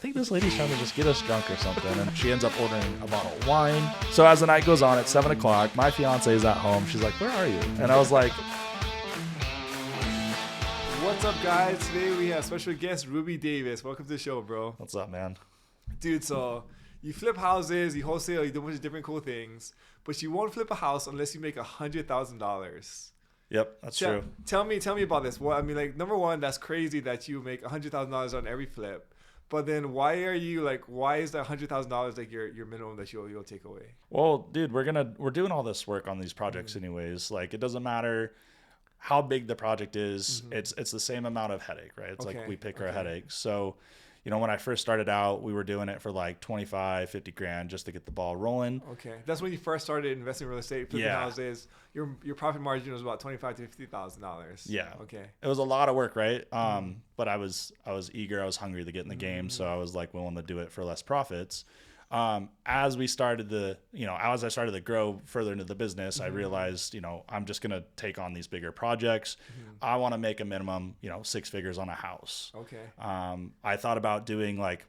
think this lady's trying to just get us drunk or something. And she ends up ordering a bottle of wine. So as the night goes on, at 7 o'clock, my fiance is at home. She's like, where are you? And I was like, what's up, guys? Today we have special guest Ruby Davis. Welcome to the show, bro. what's up, man? Dude, so you flip houses, you wholesale, you do a bunch of different cool things, but you won't flip a house unless you make $100,000. Yep, that's true. Tell me about this. Well, I mean, like, number one, that's crazy that you make $100,000 on every flip. But then why is that $100,000 like your minimum that you'll take away? Well, dude, we're doing all this work on these projects anyways. Like, it doesn't matter how big the project is. It's the same amount of headache, right? It's like we pick our headaches. So, you know, when I first started out, we were doing it for like 25, 50 grand just to get the ball rolling. Okay. That's when you first started investing in real estate, flipping houses. Your profit margin was about $25,000 to $50,000. Yeah. Okay. It was a lot of work, right? But I was eager, I was hungry to get in the game, so I was like willing to do it for less profits. As I started to grow further into the business, I realized, you know, I'm just going to take on these bigger projects. I want to make a minimum, 6 figures on a house. Okay. I thought about doing like,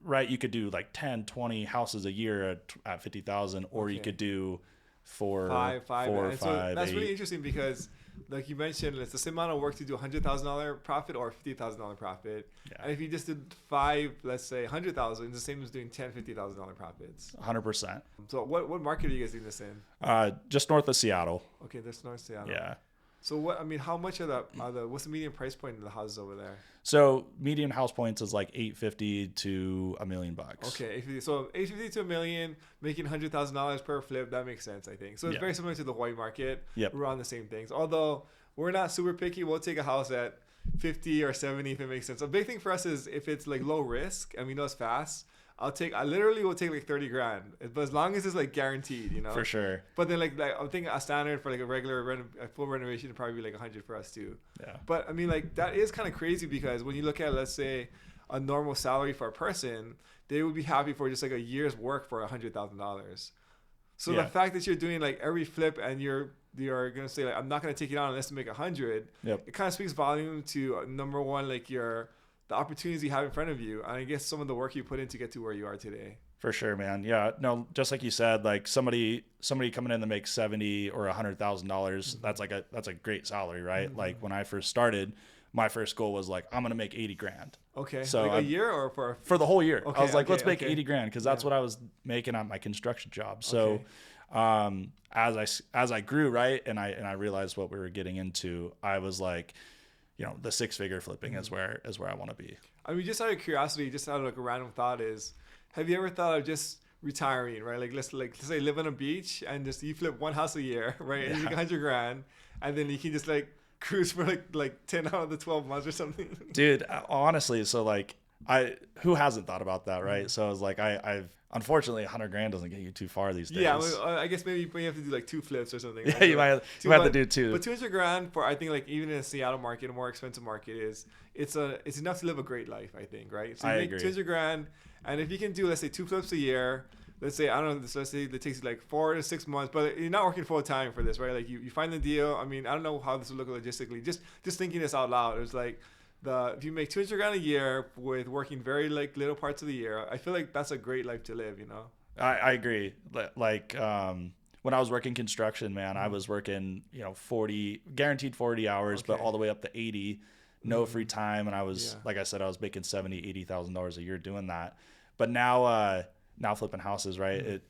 right. You could do like 10, 20 houses a year at 50,000, or you could do five. So that's 8. really interesting because, like you mentioned, it's the same amount of work to do $100,000 profit or $50,000 profit. Yeah. And if you just did 5, let's say 100,000, it's the same as doing $50,000 profits. 100%. So what market are you guys doing this in? Just north of Seattle. Okay, that's north of Seattle. Yeah. So how much of that? What's the median price point of the houses over there? So median house points is like $850 to $1 million. Okay, so $850 to $1 million, making $100,000 per flip. That makes sense, I think. So it's very similar to the Hawaii market. Yep. We're on the same things. Although we're not super picky, we'll take a house at 50 or 70 if it makes sense. A big thing for us is if it's like low risk and we know it's fast. I literally will take like 30 grand, but as long as it's like guaranteed, you know. For sure. But then like I'm thinking a standard for like a regular full renovation would probably be like 100 for us too. Yeah. But I mean, like that is kind of crazy because when you look at, let's say, a normal salary for a person, they would be happy for just like a year's work for $100,000. So the fact that you're doing like every flip and you're gonna say like I'm not gonna take it on unless you make 100. Yep. It kind of speaks volume to number one, like the opportunities you have in front of you, and I guess some of the work you put in to get to where you are today. For sure, man. Yeah, no, just like you said, like somebody coming in to make $70,000 or $100,000, that's a great salary, right? Like when I first started, my first goal was like I'm gonna make 80 grand. Okay. So like a year or for the whole year. Okay, I was like, let's make 80 grand because that's what I was making on my construction job. So as I grew, right, and I realized what we were getting into, I was like, the 6-figure flipping is where I want to be. I mean, just out of curiosity, just out of like a random thought is, have you ever thought of just retiring, right? Like let's say live on a beach and just you flip one house a year, right? And you make 100 grand, and then you can just like cruise for like 10 out of the 12 months or something. Dude, honestly, so like who hasn't thought about that, right? So I was like, I've unfortunately 100 grand doesn't get you too far these days. Yeah, I guess maybe you have to do like 2 flips or something. Yeah, you might have to do 2. But 200 grand for, I think, like even in a Seattle market, a more expensive market, it's enough to live a great life, I think, right? So you make 200 grand, and if you can do, let's say, 2 flips a year, let's say, I don't know, let's say it takes you like 4 to 6 months, but you're not working full time for this, right? Like you find the deal. I mean, I don't know how this would look logistically. Just thinking this out loud, it's like, if you make 200 grand a year with working very like little parts of the year, I feel like that's a great life to live, I agree. Like when I was working construction, man, I was working, guaranteed 40 hours, but all the way up to 80, no free time. And I was, like I said, I was making $70,000, $80,000 a year doing that. But now flipping houses, right?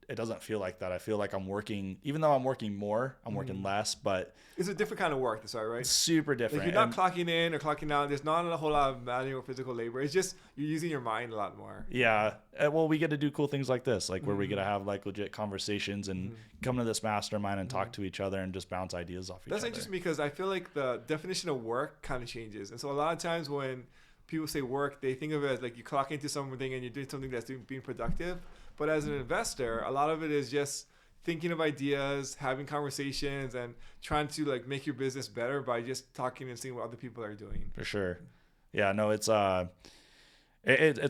It doesn't feel like that. I feel like I'm working, even though I'm working more, I'm working less, but it's a different kind of work. That's right. It's super different. Like you're not clocking in or clocking out. There's not a whole lot of manual physical labor. It's just you're using your mind a lot more. Yeah. Well, we get to do cool things like this, like where we get to have like legit conversations and come to this mastermind and talk to each other and just bounce ideas off each other. That's interesting because I feel like the definition of work kind of changes. And so a lot of times when people say work, they think of it as like you clock into something and you're doing something that's being productive. But as an investor, a lot of it is just thinking of ideas, having conversations, and trying to like make your business better by just talking and seeing what other people are doing. For sure. Yeah, no, it's a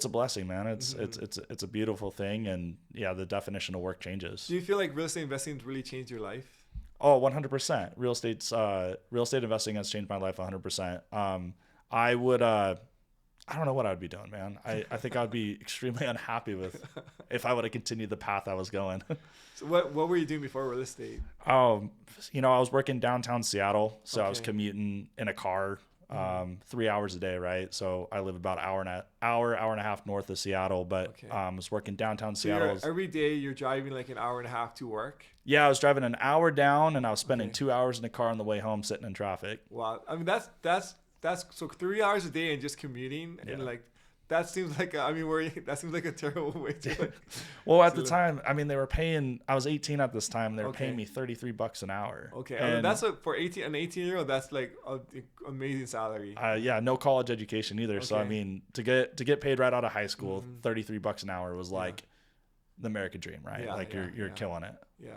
blessing, man. It's a beautiful thing, and yeah, the definition of work changes. Do you feel like real estate investing has really changed your life? Oh, 100%. Real estate investing has changed my life 100%. I don't know what I'd be doing, man. I think I'd be extremely unhappy with if I would have continued the path I was going. So what were you doing before real estate? Oh, I was working downtown Seattle, so I was commuting in a car 3 hours a day, right? So I live about hour and a half north of Seattle, but I was working downtown Seattle. Every day you're driving like an hour and a half to work? Yeah, I was driving an hour down, and I was spending 2 hours in the car on the way home sitting in traffic. Wow. I mean, that's so 3 hours a day and just commuting, and like that seems like that seems like a terrible way to like. Well, at the time, I mean, they were paying. I was 18 at this time. They were paying me $33 an hour. Okay, and that's for an 18-year-old. That's like an amazing salary. Yeah, no college education either. So I mean, to get paid right out of high school, $33 an hour was like the American dream, right? Yeah, like you're killing it. Yeah.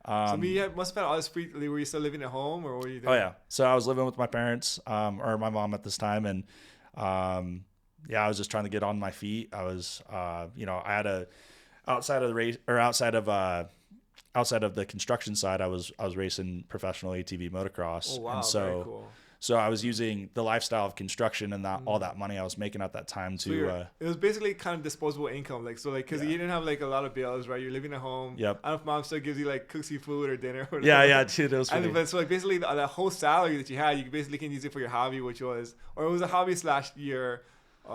So you must have had all this free. Were you still living at home, or what were you doing? Oh yeah. So I was living with my parents, or my mom at this time, and I was just trying to get on my feet. I was, I had outside of the construction side, I was racing professional ATV motocross. Oh wow, and so, very cool. So I was using the lifestyle of construction and all that money I was making at that time to. It was basically kind of disposable income, because you didn't have like a lot of bills, right? You're living at home. Yep. I don't know if mom still gives you like cooks you food or dinner. Or yeah, dude, it was. But so like basically that whole salary that you had, you basically can use it for your hobby, it was a hobby / your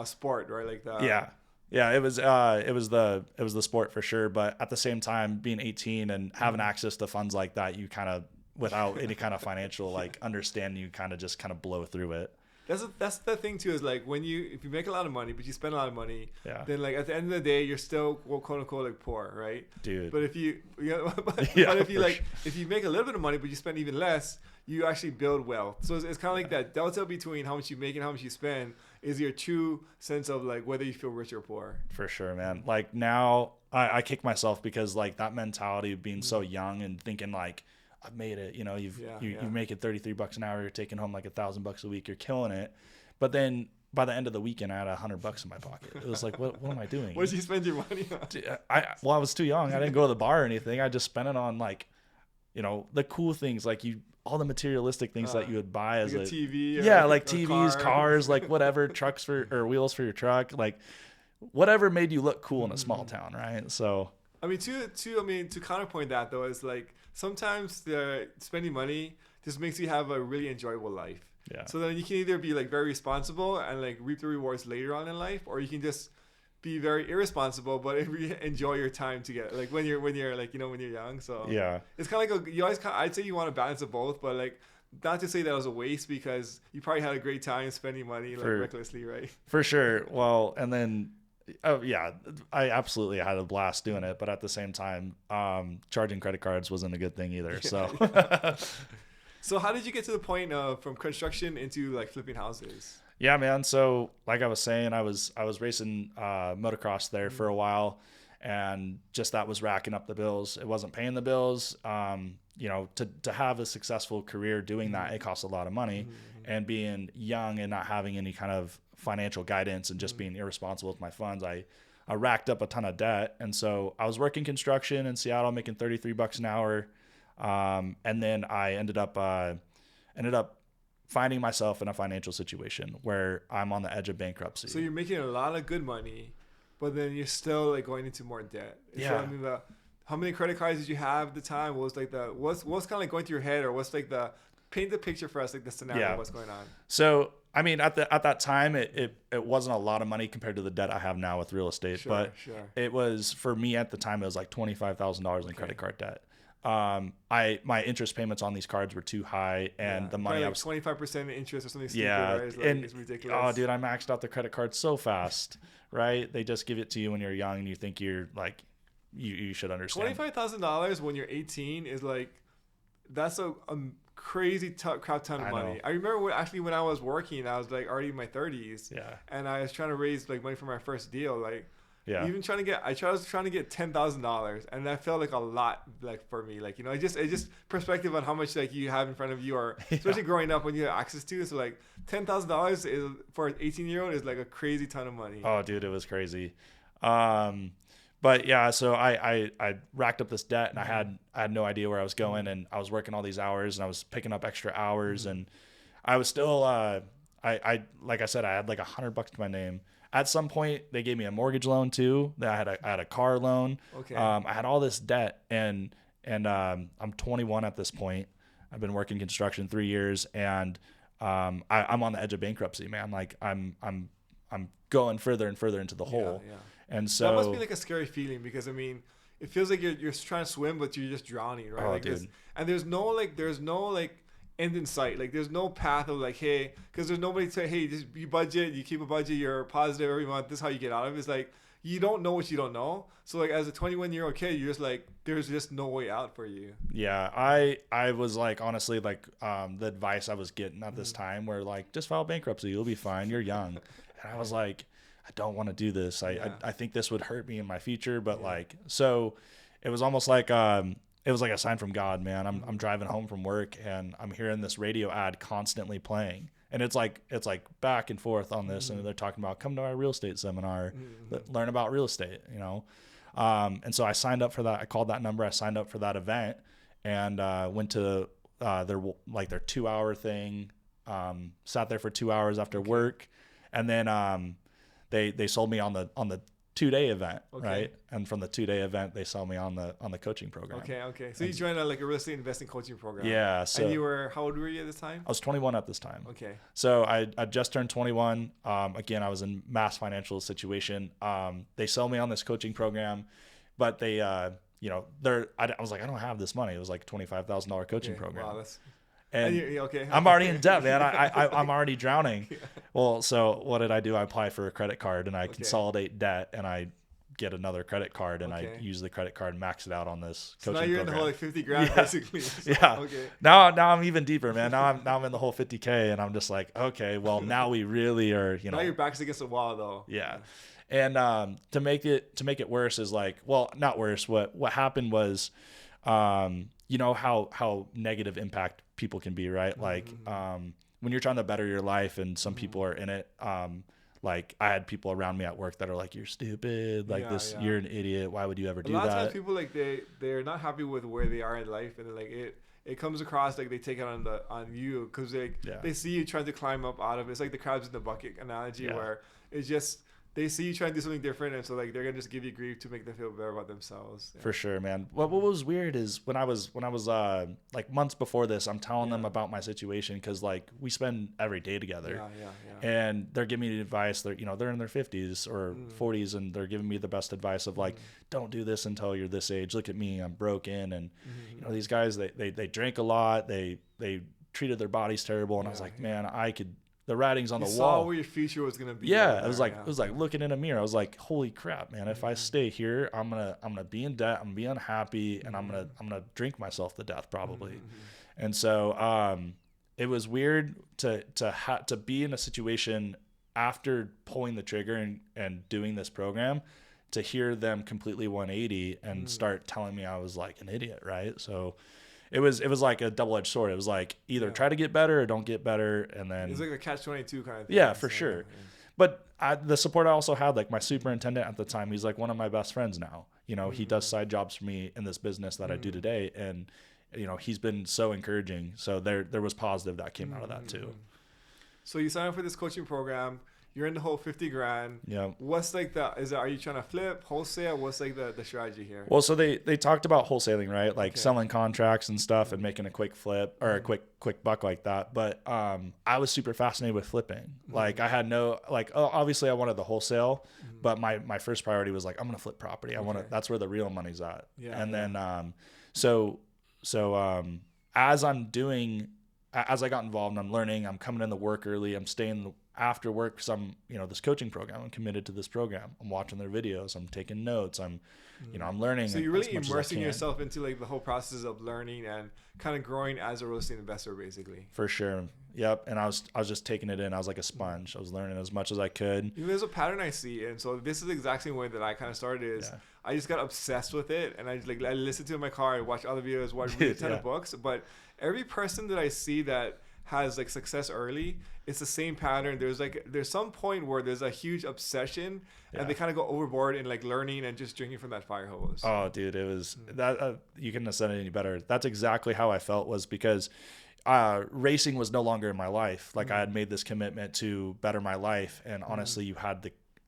sport, right? Like that. Yeah, it was the sport for sure. But at the same time, being 18 and having access to funds like that, you kind of, without any kind of financial like understanding, you kind of blow through it. That's the thing too, is like if you make a lot of money but you spend a lot of money, then like at the end of the day you're still quote unquote like poor, right? Dude. But if you if you make a little bit of money but you spend even less, you actually build wealth. So it's kind of like that delta between how much you make and how much you spend is your true sense of like whether you feel rich or poor. For sure, man. Like now I kick myself because like that mentality of being so young and thinking like, I've made it, you're making $33 an hour, you're taking home like $1,000 a week, you're killing it. But then by the end of the weekend, I had $100 in my pocket. It was like, what am I doing? What did you spend your money on? I was too young. I didn't go to the bar or anything. I just spent it on like, the cool things, like all the materialistic things that you would buy as like a TV. Like TVs, cars, like whatever, trucks or wheels for your truck, like whatever made you look cool in a small town, right? So. I mean, to counterpoint that though, is like sometimes the spending money just makes you have a really enjoyable life. Yeah. So then you can either be like very responsible and like reap the rewards later on in life, or you can just be very irresponsible but enjoy your time together. Like when you're like when you're young. So yeah, it's kind of like I'd say you want a balance of both, but like not to say that was a waste because you probably had a great time spending money like recklessly, right? For sure. Well, and then. Oh yeah, I absolutely had a blast doing it, but at the same time, charging credit cards wasn't a good thing either. So, So how did you get to the point of from construction into like flipping houses? Yeah, man. So like I was saying, I was racing motocross there for a while, and just that was racking up the bills. It wasn't paying the bills. To have a successful career doing that, it costs a lot of money, and being young and not having any kind of financial guidance and just being irresponsible with my funds, I racked up a ton of debt. And so I was working construction in Seattle, making $33 an hour. And then I ended up finding myself in a financial situation where I'm on the edge of bankruptcy. So you're making a lot of good money, but then you're still like going into more debt. Yeah. So, I mean, how many credit cards did you have at the time? What was like what's kind of like going through your head, or what's like paint the picture for us, like the scenario of what's going on? So, I mean, at that time, it wasn't a lot of money compared to the debt I have now with real estate, it was, for me at the time, it was like $25,000 in credit card debt. My interest payments on these cards were too high, and the money, like I was 25% interest or something stupid, right? It's ridiculous. Oh dude, I maxed out the credit card so fast, right? They just give it to you when you're young and you think you're like, you should understand. $25,000 when you're 18 is like, that's a crazy crap ton of money. I remember when I was working, I was like already in my 30s, and I was trying to raise like money for my first deal, like. Yeah. Even I was trying to get $10,000, and that felt like a lot, like for me, like it just perspective on how much like you have in front of you, or especially growing up when you have access to it. So like $10,000 is for an 18-year-old is like a crazy ton of money. Oh, dude, it was crazy. But yeah, so I racked up this debt, and I had no idea where I was going, and I was working all these hours, and I was picking up extra hours, and I was still I like I said, I had like $100 to my name. At some point, they gave me a mortgage loan too. I had a car loan. Okay. I had all this debt, and I'm 21 at this point. I've been working construction 3 years, and I'm on the edge of bankruptcy, man. Like I'm going further and further into the hole. Yeah. And so that must be like a scary feeling, because I mean, it feels like you're trying to swim, but you're just drowning, right? Oh, like dude. And there's no end in sight. Like there's no path of like, hey, because there's nobody to say, hey, just you budget, you keep a budget, you're positive every month. This is how you get out of it. It's like, you don't know what you don't know. So like as a 21-year-old kid, you're just like, there's just no way out for you. Yeah, I was like, honestly, like the advice I was getting at this time were like, just file bankruptcy, you'll be fine, you're young. And I was like, I don't want to do this. I think this would hurt me in my future, but like, so it was almost like it was like a sign from God, man. I'm driving home from work, and I'm hearing this radio ad constantly playing. And it's like back and forth on this, and they're talking about, come to our real estate seminar, learn about real estate, you know. And so I signed up for that. I called that number. I signed up for that event, and went to their 2-hour thing. Sat there for 2 hours after work, and then they sold me on the 2-day event, right? And from the 2-day event, they sold me on the coaching program. Okay. So you joined a real estate investing coaching program. Yeah. So and you were, how old were you at this time? I was 21 at this time. Okay. So I just turned 21. Again, I was in mass financial situation. They sold me on this coaching program, but they, I was like, I don't have this money. It was like $25,000 coaching program. Wow, and I'm already in debt, man. I'm already drowning. Yeah. Well, so what did I do? I applied for a credit card, and I consolidate debt, and I get another credit card, and I use the credit card and max it out on this coaching program. So now you're in the whole 50 grand basically. So, yeah. Okay. Now I'm even deeper, man. Now I'm in the whole 50K, and I'm just like, okay, well now we really are, Now your back's against the wall though. Yeah. And to make it worse is like, well, not worse. What happened was, you know how negative impact people can be, right? Like when you're trying to better your life, and some people are in it. Like I had people around me at work that are like, you're stupid, like you're an idiot. Why would you ever do that? A lot of times people like they're not happy with where they are in life, and like it comes across like they take it on you, because they see you trying to climb up out of it. It's like the crabs in the bucket analogy, where it's just, they see you trying to do something different, and so like they're gonna just give you grief to make them feel better about themselves. Yeah. For sure, man. What was weird is when I was like months before this, I'm telling them about my situation, because like we spend every day together. And they're giving me advice. They're they're in their 50s or 40s, and they're giving me the best advice of like, don't do this until you're this age. Look at me, I'm broken, and these guys they drink a lot. They treated their bodies terrible, and I was like, man, the writing's on the wall. Saw where your future was gonna be. Yeah, it was like looking in a mirror. I was like, holy crap, man! If I stay here, I'm gonna be in debt. I'm gonna be unhappy, and I'm gonna drink myself to death probably. And so it was weird to be in a situation after pulling the trigger and doing this program, to hear them completely 180 and start telling me I was like an idiot, right? So it was like a double-edged sword. It was like either try to get better or don't get better, and then it's like a catch-22 kind of thing. Yeah, for sure. Yeah. But the support I also had, like my superintendent at the time, he's like one of my best friends now. He does side jobs for me in this business that I do today, and he's been so encouraging. So there was positive that came out of that too. So you signed up for this coaching program. You're in the whole 50 grand. Yeah. What's like are you trying to flip, wholesale? What's like the strategy here? Well, so they talked about wholesaling, right? Like selling contracts and stuff and making a quick flip or a quick buck like that. But I was super fascinated with flipping. Like I had obviously I wanted the wholesale, but my first priority was like, I'm going to flip property. That's where the real money's at. Yeah. And then so as I got involved and I'm learning, I'm coming in the work early, I'm staying after work, because I'm, this coaching program, I'm committed to this program. I'm watching their videos. I'm taking notes. I'm learning. So you're really immersing yourself into like the whole process of learning and kind of growing as a real estate investor, basically. For sure. Yep. And I was just taking it in. I was like a sponge. I was learning as much as I could. There's a pattern I see. And so this is the exact same way that I kind of started is I just got obsessed with it. And I listened to it in my car. I watch other videos, read a ton of books. But every person that I see that has like success early, it's the same pattern. There's some point where there's a huge obsession and they kind of go overboard in like learning and just drinking from that fire hose. Oh, dude, it was that you couldn't have said it any better. That's exactly how I felt, was because racing was no longer in my life. Like I had made this commitment to better my life. And honestly,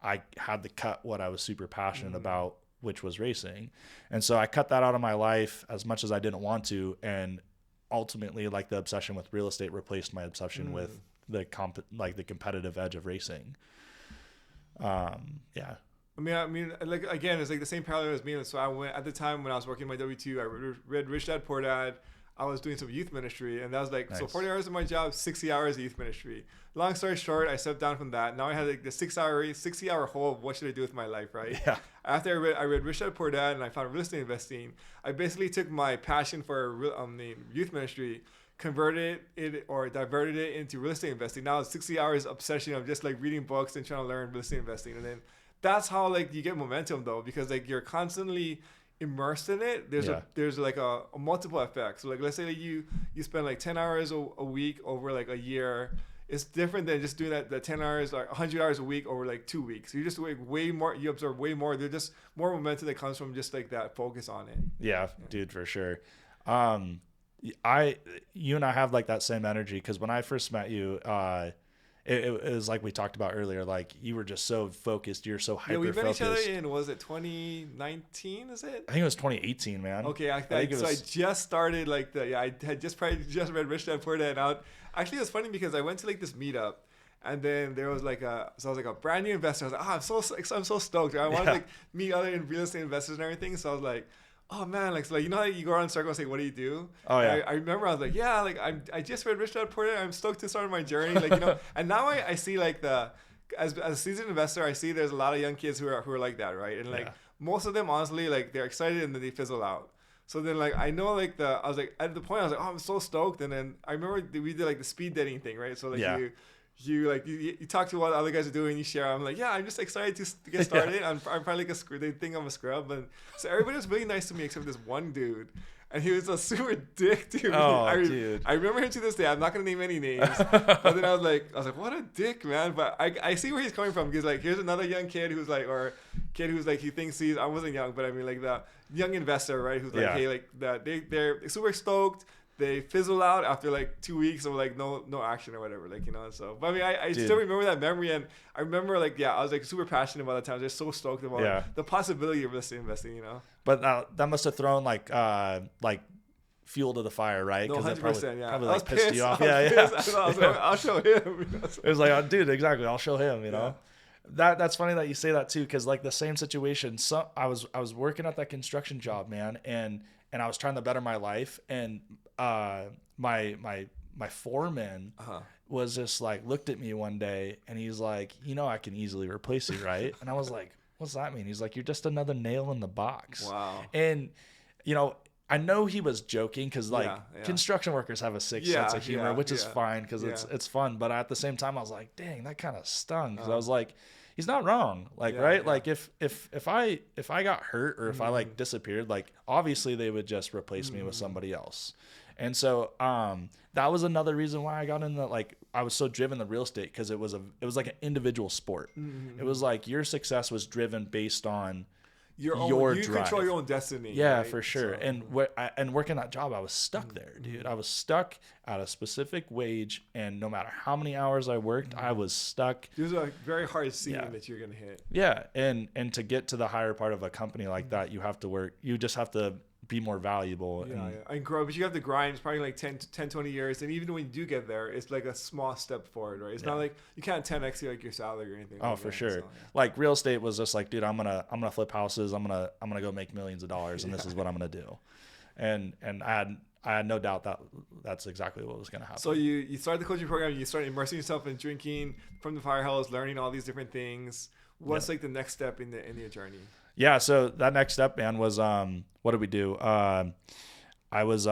I had to cut what I was super passionate about, which was racing. And so I cut that out of my life as much as I didn't want to. And ultimately, like the obsession with real estate replaced my obsession with the competitive edge of racing. Yeah. I mean, like again, it's like the same parallel as me. So I went at the time when I was working my W-2. I read Rich Dad Poor Dad. I was doing some youth ministry, and that was like, nice. So 40 hours of my job, 60 hours of youth ministry. Long story short, I stepped down from that. Now I had like the 60-hour hole of what should I do with my life, right? Yeah. After I read Rich Dad Poor Dad, and I found real estate investing. I basically took my passion for the youth ministry, converted it or diverted it into real estate investing. Now it's 60 hours obsession of just like reading books and trying to learn real estate investing, and then that's how like you get momentum though, because like you're constantly immersed in it. There's like a multiple effect. So like let's say that you spend like 10 hours a week over like a year. It's different than just doing that 10 hours like 100 hours a week over like 2 weeks. You just way more, you absorb way more. There's just more momentum that comes from just like that focus on it. Yeah. Dude, for sure. You and I have like that same energy, because when I first met you, it was like we talked about earlier, like you were just so focused, you're so hyper focused. Yeah, we met each other in, was it 2019, is it? I think it was 2018, man. Okay, I just started like I had just read Rich Dad Poor Dad out. Actually, it was funny because I went to like this meetup, and then there was like I was like a brand new investor. I was like, I'm so stoked. I wanted to like meet other real estate investors and everything. So I was like, oh man, like, so like, you know how you go around in circles and say, what do you do? Oh yeah. I remember I was like, yeah, like I just read Rich Dad Poor Dad. I'm stoked to start my journey, like, you know. And now I see like as a seasoned investor, I see there's a lot of young kids who are like that, right? And like most of them, honestly, like they're excited and then they fizzle out. So then like I know like I was like at the point I was like, oh, I'm so stoked. And then I remember we did like the speed dating thing, right? So like you talk to what other guys are doing, you share. I'm like, yeah, I'm just excited to get started. Yeah. I'm probably like they think I'm a scrub, but so everybody was really nice to me except this one dude, and he was a super dick to me. Dude. I remember him to this day. I'm not gonna name any names, but then I was like, what a dick, man. But I see where he's coming from, because like here's another young kid who's like, he thinks I wasn't young, but I mean like the young investor, right? Who's like, hey, like they're super stoked. They fizzle out after like 2 weeks of like no action or whatever, like, you know. So but I mean I still remember that memory, and I remember like I was like super passionate about that time. Just so stoked about the possibility of real estate investing, you know. But that must have thrown like fuel to the fire, right? No, 100%. Probably like pissed you off. I was like, I'll show him. You know, so. It was like, oh, dude, exactly. I'll show him. You know. That's funny that you say that too, because like the same situation. So I was working at that construction job, man, and I was trying to better my life, and my foreman was just like looked at me one day, and he's like, you know, I can easily replace you, right? And I was like, what's that mean? He's like, you're just another nail in the box. Wow. And you know, I know he was joking, because like construction workers have a sick sense of humor, which is fine, because it's fun. But at the same time, I was like, dang, that kind of stung, because I was like, he's not wrong. Like, right? Yeah. Like if I got hurt, or if I like disappeared, like obviously they would just replace me with somebody else. And so that was another reason why I got into, like, I was so driven to real estate, because it was like an individual sport. It was like your success was driven based on your drive. Control your own destiny. Yeah, right? for sure. So, and working that job, I was stuck there, dude. I was stuck at a specific wage, and no matter how many hours I worked, I was stuck. There's a very hard ceiling that you're gonna hit. Yeah, and to get to the higher part of a company like that, you have to work. You just have to be more valuable and grow, but you have to grind. It's probably like 10 20 years, and even when you do get there, it's like a small step forward, right? It's not like you can't 10x like your salary or anything. For sure. So, like real estate was just like, dude, I'm gonna flip houses, I'm gonna go make millions of dollars, and this is what I'm gonna do. And I had no doubt that that's exactly what was gonna happen. So you started the coaching program, you started immersing yourself in drinking from the fire hose, learning all these different things. What's like the next step in your journey? Yeah, so that next step, man, was what did we do? I was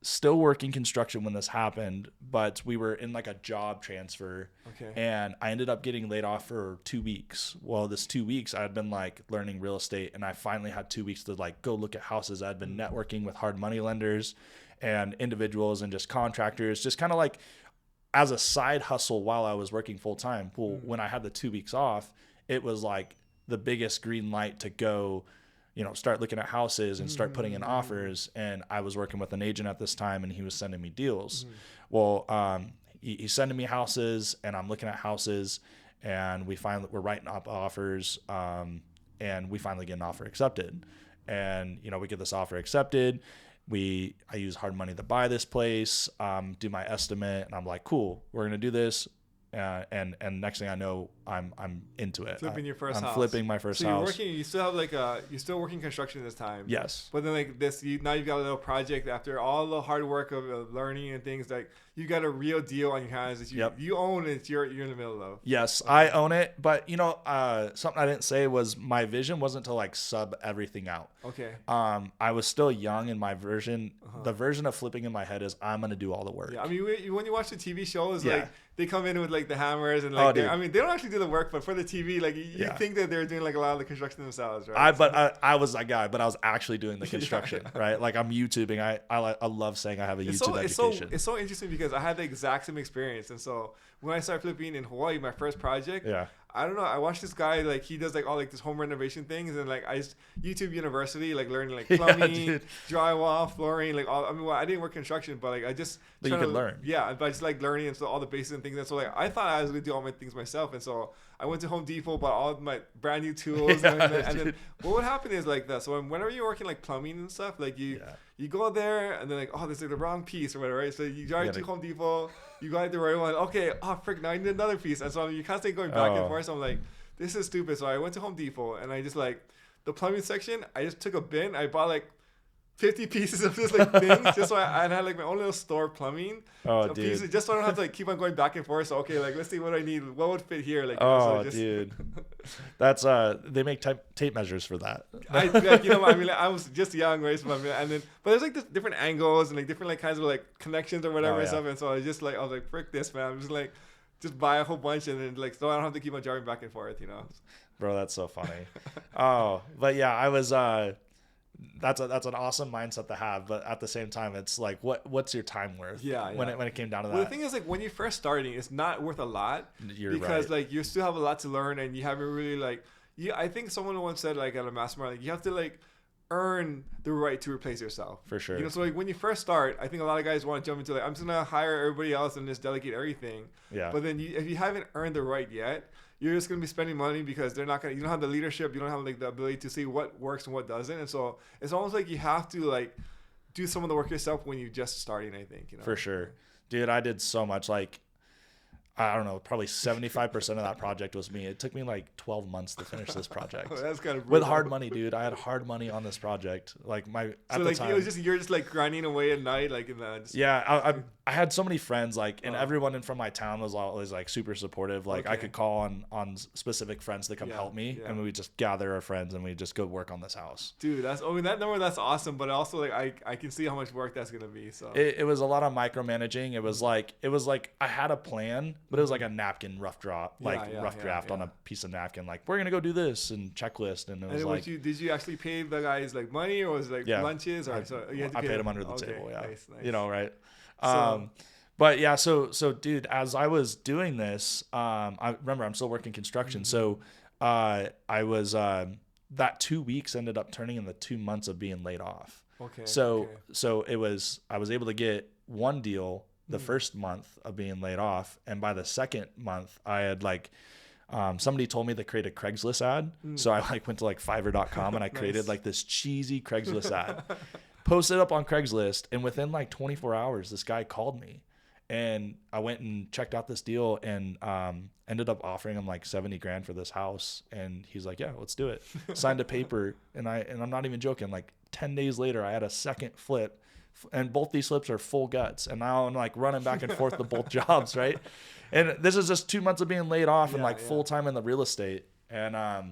still working construction when this happened, but we were in like a job transfer. Okay. And I ended up getting laid off for 2 weeks. Well, this 2 weeks I had been like learning real estate, and I finally had 2 weeks to like go look at houses. I'd been networking with hard money lenders and individuals and just contractors, just kind of like as a side hustle while I was working full time. Well, when I had the 2 weeks off, it was like the biggest green light to go, start looking at houses and start putting in offers. And I was working with an agent at this time, and he was sending me deals. Well, he's sending me houses, and I'm looking at houses, and we're writing up offers, and we finally get an offer accepted. And, we get this offer accepted. I use hard money to buy this place, do my estimate, and I'm like, cool, we're going to do this. And next thing I know, I'm into it. Flipping your first house. I'm flipping my first house. So you still have you're still working construction this time. Yes. But then now you've got a little project after all the hard work of learning and things, like you got a real deal on your hands that you own it. You're in the middle of. Yes, okay. I own it. But something I didn't say was my vision wasn't to sub everything out. Okay. I was still young, and my version, the version of flipping in my head is I'm going to do all the work. Yeah. I mean, when you watch the TV shows, they come in with the hammers and they don't actually do the work, but for the TV, you think that they're doing a lot of the construction themselves, right? I was that guy, but I was actually doing the construction, right? I'm YouTubing. I love saying I have a YouTube education. It's so interesting because I had the exact same experience, and so when I started flipping in Hawaii, my first project, I don't know. I watched this guy, he does all this home renovation things, and I just YouTube University, learning plumbing, drywall, flooring, I didn't work construction, but I just. But you could learn. Yeah, but I just learning and so all the basics and things. And so I thought I was gonna do all my things myself, and so I went to Home Depot, bought all of my brand new tools, and then what would happen is that. So whenever you're working plumbing and stuff, you go there and then this is the wrong piece or whatever, right? So you drive to Home Depot, you got the right one. Okay, frick, now I need another piece, and so you constantly going back and forth. So I'm like, this is stupid. So I went to Home Depot and I just the plumbing section. I just took a bin. I bought 50 pieces of this thing just so I had my own little store plumbing. Dude. Pieces, just so I don't have to keep on going back and forth. So okay, let's see what I need. What would fit here? Dude, that's they make tape measures for that. I was just young, right? So, but there's this different angles and different kinds of connections or whatever and stuff. And so I was like, frick this, man. I'm just just buy a whole bunch and then so I don't have to keep on driving back and forth, Bro, that's so funny. But yeah, I was. That's an awesome mindset to have, but at the same time, it's what's your time worth? Yeah. When it came down to that. Well, the thing is, when you're first starting, it's not worth a lot. You're because right. You still have a lot to learn, and you haven't really I think someone once said at a mastermind, you have to earn the right to replace yourself. For sure. So when you first start, I think a lot of guys want to jump into I'm just gonna hire everybody else and just delegate everything. Yeah. But then if you haven't earned the right yet, you're just going to be spending money because you don't have the leadership, you don't have the ability to see what works and what doesn't. And so it's almost you have to do some of the work yourself when you're just starting, I think. For sure. Dude, I did so much. I don't know, probably 75% of that project was me. It took me 12 months to finish this project. That's kind of brutal. With hard money, dude. I had hard money on this project. At the time. It was you're just grinding away at night, I had so many friends, and everyone from my town was always super supportive. I could call on specific friends to come help me, and we would just gather our friends and we just go work on this house. Dude, that number, that's awesome. But also I can see how much work that's gonna be. So it was a lot of micromanaging. It was I had a plan. But it was a napkin rough draft on a piece of napkin. We're going to go do this and checklist. And it was did you actually pay the guys money or was it lunches? Or I paid them under the table. Yeah. Nice. Right. But yeah, so dude, as I was doing this, I remember I'm still working construction. So I was, that 2 weeks ended up turning into 2 months of being laid off. Okay. So I was able to get one deal the first month of being laid off, and by the second month I had somebody told me to create a Craigslist ad. So I went to Fiverr.com and I created this cheesy Craigslist ad, posted up on Craigslist, and within 24 hours this guy called me, and I went and checked out this deal and ended up offering him $70,000 for this house, and he's like, yeah, let's do it. Signed a paper, and I'm not even joking, 10 days later I had a second flip. And both these flips are full guts. And now I'm running back and forth to both jobs, right? And this is just 2 months of being laid off and full time in the real estate. And are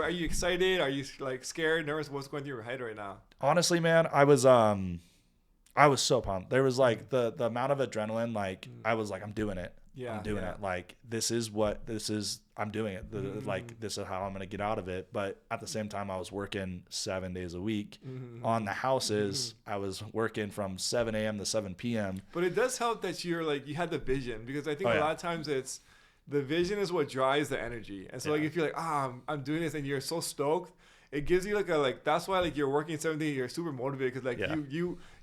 you excited? Are you scared, nervous? What's going through your head right now? Honestly, man, I was so pumped. There was the amount of adrenaline. I was I'm doing it. Yeah, I'm doing it. This is what this is. I'm doing it. This is how I'm going to get out of it. But at the same time, I was working 7 days a week on the houses. I was working from 7 a.m. to 7 p.m. But it does help that you're you had the vision, because I think a lot of times it's the vision is what drives the energy. And so if you're I'm doing this and you're so stoked, it gives you like that's why like you're working 7 days, you're super motivated because like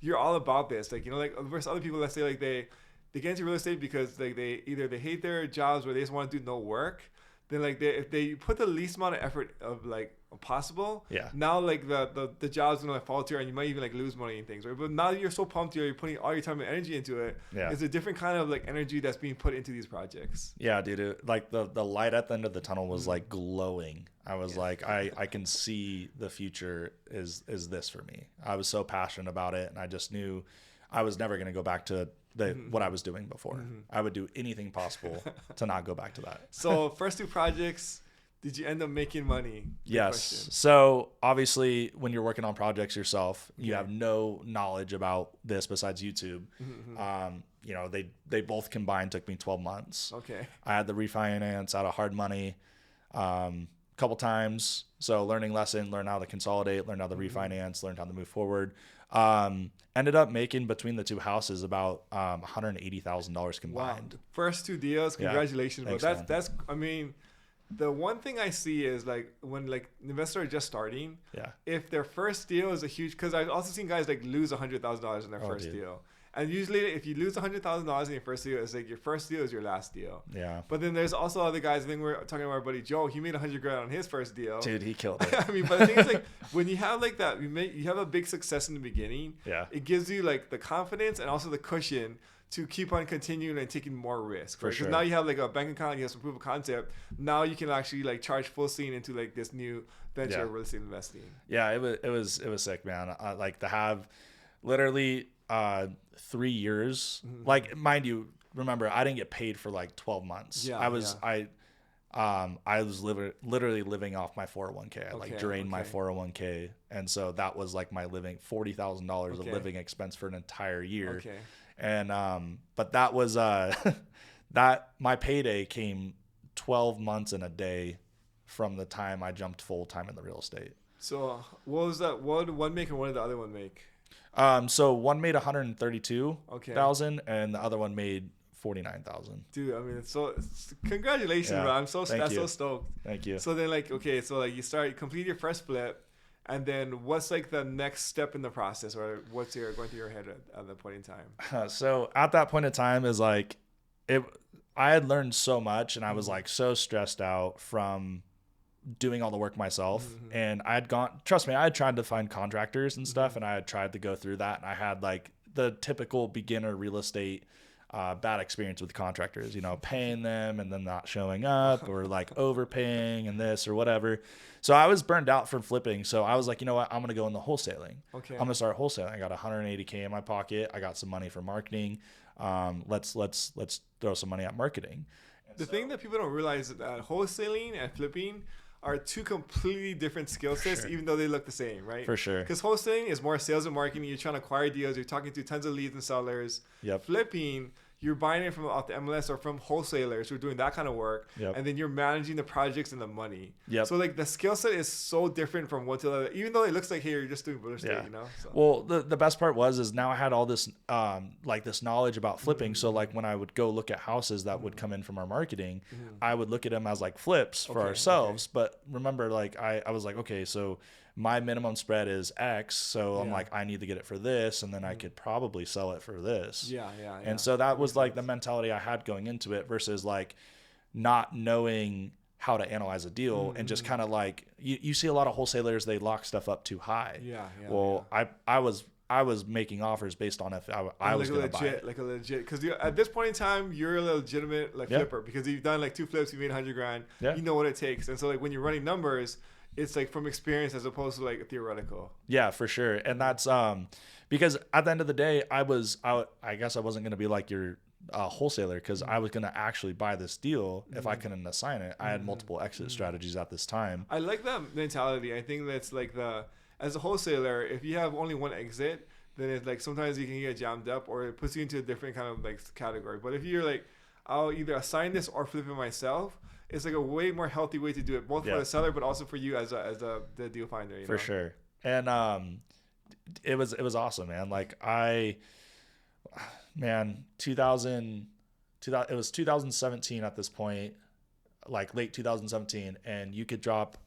you're all about this, like, you know, like versus other people that say like they get into real estate because like they hate their jobs or they just want to do no work. Then like if they put the least amount of effort of like possible, now like the job's gonna like fall to you and you might even like lose money and things, right? But now you're so pumped, you're putting all your time and energy into it. It's a different kind of like energy that's being put into these projects. Yeah, dude, like the light at the end of the tunnel was like glowing. I was like, I can see the future is this for me. I was so passionate about it, and I just knew I was never gonna go back to what I was doing before. I would do anything possible to not go back to that. So first 2 projects, did you end up making money? Yes. So obviously when you're working on projects yourself, you have no knowledge about this besides YouTube. You know, they both combined took me 12 months. Okay. I had the refinance out of hard money a couple times. So learn how to consolidate, learn how to refinance, learn how to move forward. Ended up making between the 2 houses about $180,000 combined. Wow. First 2 deals, congratulations. Thanks, but that's I mean, the one thing I see is like when like investors are just starting, if their first deal is a huge, because I've also seen guys like lose $100,000 in their first deal. And usually if you lose $100,000 in your first deal, it's like your first deal is your last deal. Yeah. But then there's also other guys. I think we're talking about our buddy Joe. He made $100,000 on his first deal. Dude, he killed it. I mean, but the thing is like when you have like that, you have a big success in the beginning. It gives you like the confidence and also the cushion to keep on continuing and taking more risk. For sure. Because now you have like a bank account, you have some proof of concept. Now you can actually like charge full steam into like this new venture of real estate investing. Yeah, it was sick, man. Like to have literally 3 years. Like, mind you, remember I didn't get paid for like 12 months. I was literally living off my 401k. I drained my 401k, and so that was like my living $40,000 of living expense for an entire year. And but that was that my payday came 12 months and a day from the time I jumped full time in the real estate. So what was that? What did one make and what did the other one make? So one made 132,000 and the other one made 49,000. Dude, I mean, congratulations, bro. I'm so stoked. Thank you. So then like, okay, so like you complete your first flip, and then what's like the next step in the process, or what's going through your head at that point in time? So at that point in time is like, I had learned so much, and I was like so stressed out from doing all the work myself. And I had trust me, I had tried to find contractors and stuff, and I had tried to go through that, and I had like the typical beginner real estate bad experience with contractors, you know, paying them and then not showing up, or like overpaying and this or whatever. So I was burned out from flipping. So I was like, you know what, I'm gonna go into wholesaling. I'm gonna start wholesaling. I got 180K in my pocket. I got some money for marketing. Let's throw some money at marketing. The thing that people don't realize is that wholesaling and flipping are 2 completely different skill sets, even though they look the same, right? For sure. Because wholesaling is more sales and marketing. You're trying to acquire deals. You're talking to tons of leads and sellers. Flipping, you're buying it from off the MLS or from wholesalers who are doing that kind of work. And then you're managing the projects and the money. So like the skill set is so different from one to the other, even though it looks like, hey, you're just doing real estate, you know? So. Well, the best part is now I had all this, like this knowledge about flipping. So like when I would go look at houses that would come in from our marketing, I would look at them as like flips for ourselves. But remember, like I was like, okay, so my minimum spread is X, so I'm like, I need to get it for this, and then I could probably sell it for this. And so that was like the mentality I had going into it, versus like not knowing how to analyze a deal and just kind of like you see a lot of wholesalers, they lock stuff up too high. I was making offers based on if I was going to buy it. Like a legit, because at this point in time, you're a legitimate like flipper, because you've done like 2 flips, you made $100,000. You know what it takes, and so like when you're running numbers, it's like from experience as opposed to like theoretical. Yeah, for sure. And that's because at the end of the day, I guess I wasn't going to be like your wholesaler, because I was going to actually buy this deal if I couldn't assign it. I had multiple exit strategies at this time. I like that mentality. I think that's like as a wholesaler, if you have only one exit, then it's like sometimes you can get jammed up, or it puts you into a different kind of like category. But if you're like, I'll either assign this or flip it myself, it's like a way more healthy way to do it, both for the seller, but also for you as the deal finder. You know? Sure. And it was awesome, man. Like it was 2017 at this point, like late 2017, and you could drop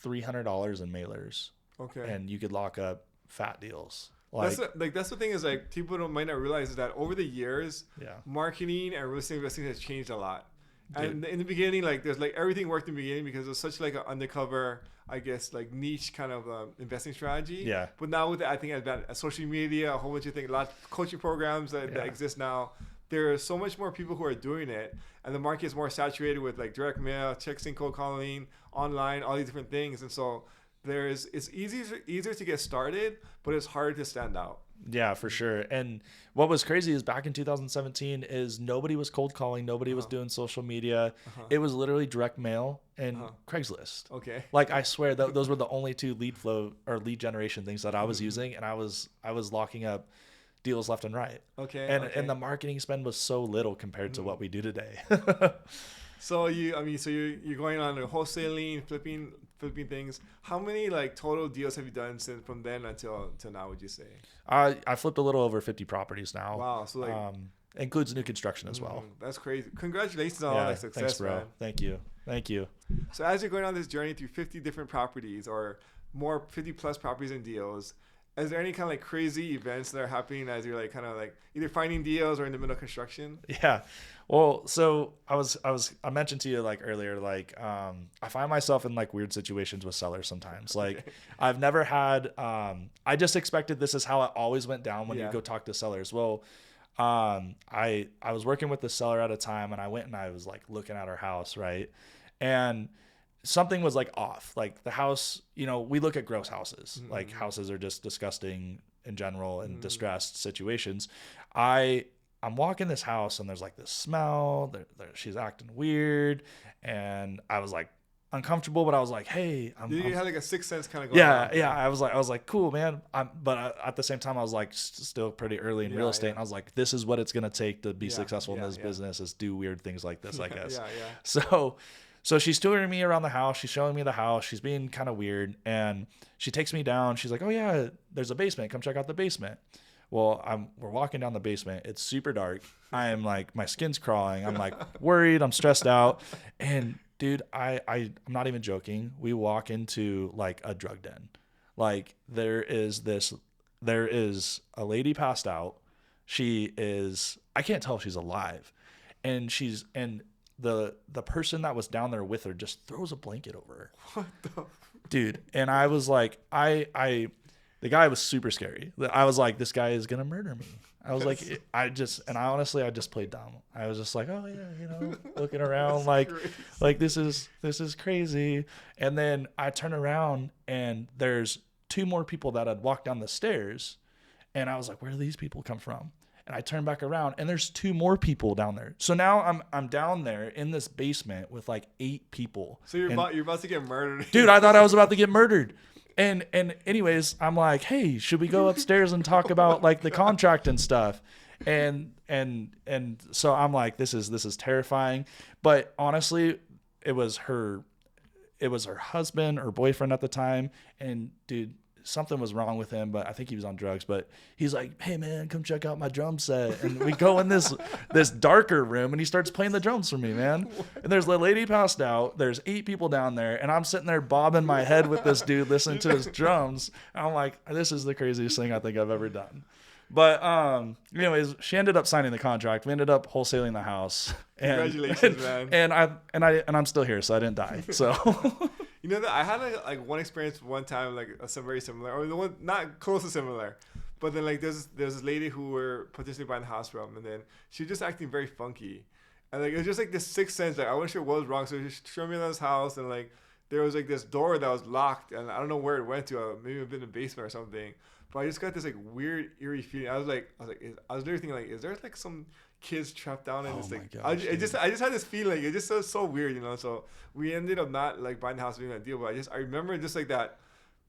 $300 in mailers. Okay. And you could lock up fat deals. That's the thing is like people might not realize is that over the years, marketing and real estate investing has changed a lot. And in the beginning, like there's like everything worked in the beginning because it was such like an undercover, I guess, like niche kind of investing strategy. Yeah. But now with I think social media, a whole bunch of things, a lot of coaching programs that exist now. There are so much more people who are doing it, and the market is more saturated with like direct mail, texting, cold calling, online, all these different things, and so it's easier to get started, but it's harder to stand out. Yeah, for sure. And what was crazy is back in 2017 is nobody was cold calling. Nobody was doing social media. It was literally direct mail and Craigslist. Okay. Like I swear that those were the only two lead flow or lead generation things that I was using. And I was locking up deals left and right. Okay. And the marketing spend was so little compared to what we do today. So you're going on a wholesaling, flipping things. How many like total deals have you done from then until now? Would you say? I flipped a little over 50 properties now. Wow. So like includes new construction as well. That's crazy. Congratulations on all that success, thanks, bro. Man. Thank you. So as you're going on this journey through 50 different properties or more, 50 plus properties and deals, is there any kind of like crazy events that are happening as you're like kind of like either finding deals or in the middle of construction? Yeah. Well, so I mentioned to you like earlier, like, I find myself in like weird situations with sellers sometimes. Like I've never had, I just expected this is how it always went down when you go talk to sellers. Well, I was working with the seller at a time and I went and I was like looking at her house. Right. And something was like off, like the house, we look at gross houses, like houses are just disgusting in general and distressed situations. I'm walking this house and there's like this smell, she's acting weird. And I was like uncomfortable, but I was like, hey, you had like a sixth sense kind of going on. Yeah. I was like, cool, man. But at the same time, I was like still pretty early in real estate. And I was like, this is what it's going to take to be successful in this business, is do weird things like this, I guess. So she's touring me around the house. She's showing me the house. She's being kind of weird. And she takes me down. She's like, oh yeah, there's a basement. Come check out the basement. Well, we're walking down the basement. It's super dark. I am like, my skin's crawling. I'm like worried. I'm stressed out. And dude, I'm not even joking. We walk into like a drug den. Like there is a lady passed out. I can't tell if she's alive. And the person that was down there with her just throws a blanket over her. What the? Dude. And I was like, the guy was super scary. I was like, this guy is going to murder me. I was like, I just played dumb. I was just like, oh yeah, looking around like this is crazy. And then I turn around and there's two more people that had walked down the stairs. And I was like, where do these people come from? And I turn back around and there's two more people down there. So now I'm down there in this basement with like 8 people. So you're about to get murdered. Dude, I thought I was about to get murdered. And anyways, I'm like, hey, should we go upstairs and talk about like the contract and stuff? And so I'm like, this is terrifying. But honestly, it was her husband or boyfriend at the time. And dude, something was wrong with him, but I think he was on drugs. But he's like, hey man, come check out my drum set. And we go in this darker room and he starts playing the drums for me, man. And there's a lady passed out. There's 8 people down there. And I'm sitting there bobbing my head with this dude listening to his drums. And I'm like, this is the craziest thing I think I've ever done. But anyways, she ended up signing the contract. We ended up wholesaling the house. Congratulations, man. And I'm still here, so I didn't die. So I had one experience one time, like very similar, or the one not close to similar, but then like there's this lady who were potentially buying the house from, and then she was just acting very funky, and like it was just like this sixth sense, like I wasn't sure what was wrong, so she showed me this house, and like there was like this door that was locked, and I don't know where it went to, maybe it been in the basement or something, but I just got this like weird eerie feeling. I was literally thinking like, is there like some kids trapped down in this thing? I just had this feeling. It just was so weird, So we ended up not like buying the house, doing that deal. But I remember just like that.